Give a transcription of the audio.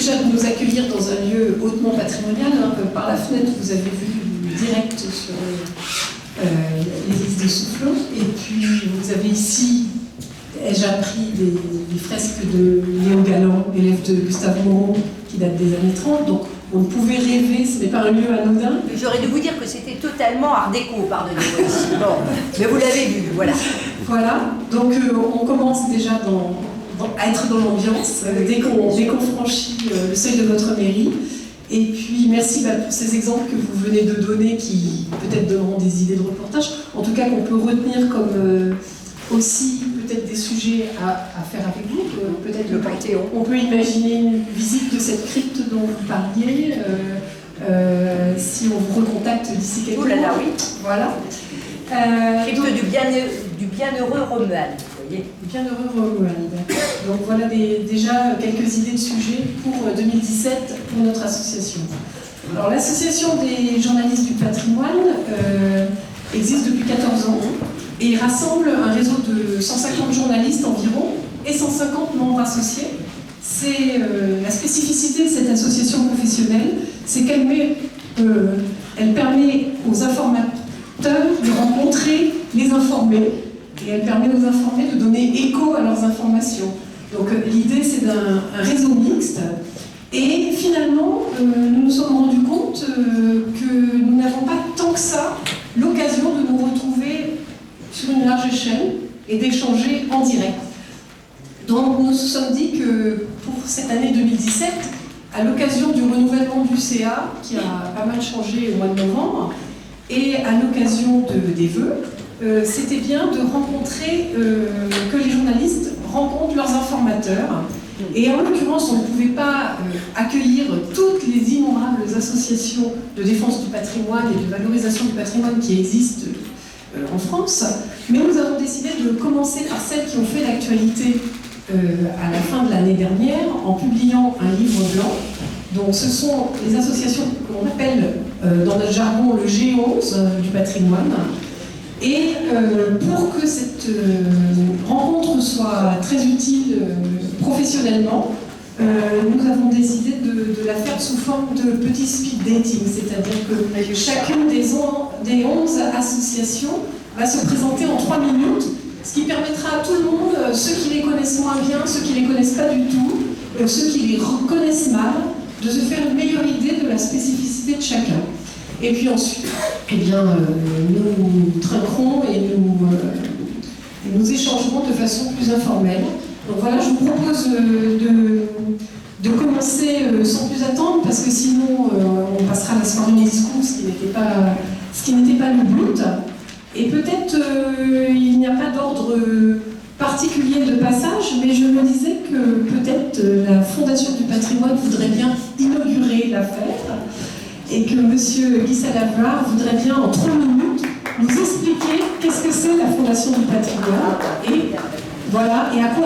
déjà de nous accueillir dans un lieu hautement patrimonial. Hein, par la fenêtre, vous avez vu direct sur l'église de Soufflot. Et puis, vous avez ici, ai-je appris, des fresques de Léo Galland, élève de Gustave Moreau, qui date des années 30. Donc, on pouvait rêver, ce n'est pas un lieu anodin. J'aurais dû vous dire que c'était totalement art déco, pardonnez-moi ici. Bon, mais vous l'avez vu, voilà. Voilà, donc on commence déjà à être dans l'ambiance dès qu'on franchit le seuil de votre mairie. Et puis merci pour ces exemples que vous venez de donner qui peut-être donneront des idées de reportage, en tout cas qu'on peut retenir comme aussi peut-être des sujets à faire avec vous. Peut-être le Panthéon. On peut imaginer une visite de cette crypte dont vous parliez, si on vous recontacte d'ici quelques mois. Oh là là, oui. Voilà. Crypte du bienheureux Romuald, vous voyez. Bienheureux Romuald. Donc voilà déjà quelques idées de sujets pour 2017 pour notre association. Alors l'association des journalistes du patrimoine existe depuis 14 ans et rassemble un réseau de 150 journalistes environ et 150 membres associés. C'est la spécificité de cette association professionnelle, c'est qu'elle permet aux informateurs de rencontrer les informés et elle permet aux informés de donner écho à leurs informations. Donc l'idée c'est d'un réseau mixte et finalement nous nous sommes rendus compte que nous n'avons pas tant que ça l'occasion de nous retrouver sur une large échelle et d'échanger en direct. Donc nous nous sommes dit que pour cette année 2017, à l'occasion du renouvellement du CA qui a pas mal changé au mois de novembre, et à l'occasion des vœux, c'était bien de rencontrer, que les journalistes rencontrent leurs informateurs. Et en l'occurrence, on ne pouvait pas accueillir toutes les innombrables associations de défense du patrimoine et de valorisation du patrimoine qui existent en France, mais nous avons décidé de commencer par celles qui ont fait l'actualité à la fin de l'année dernière en publiant un livre blanc. Donc ce sont les associations qu'on appelle dans notre jargon le G11 du patrimoine. Et pour que cette rencontre soit très utile professionnellement, nous avons décidé de la faire sous forme de petit speed dating, c'est-à-dire que chacune des 11 associations va se présenter en 3 minutes, ce qui permettra à tout le monde, ceux qui les connaissent moins bien, ceux qui ne les connaissent pas du tout, ceux qui les reconnaissent mal, de se faire une meilleure idée de la spécificité de chacun. Et puis ensuite, eh bien, nous trinquerons et nous échangerons de façon plus informelle. Donc voilà, je vous propose de commencer sans plus attendre, parce que sinon on passera la soirée en discours, ce qui n'était pas le but. Et peut-être il n'y a pas d'ordre particulier de passage, mais je me disais que peut-être la Fondation du patrimoine voudrait bien inaugurer l'affaire et que M. Guy Salavar voudrait bien en 3 minutes nous expliquer qu'est-ce que c'est la Fondation du patrimoine et voilà, et à quoi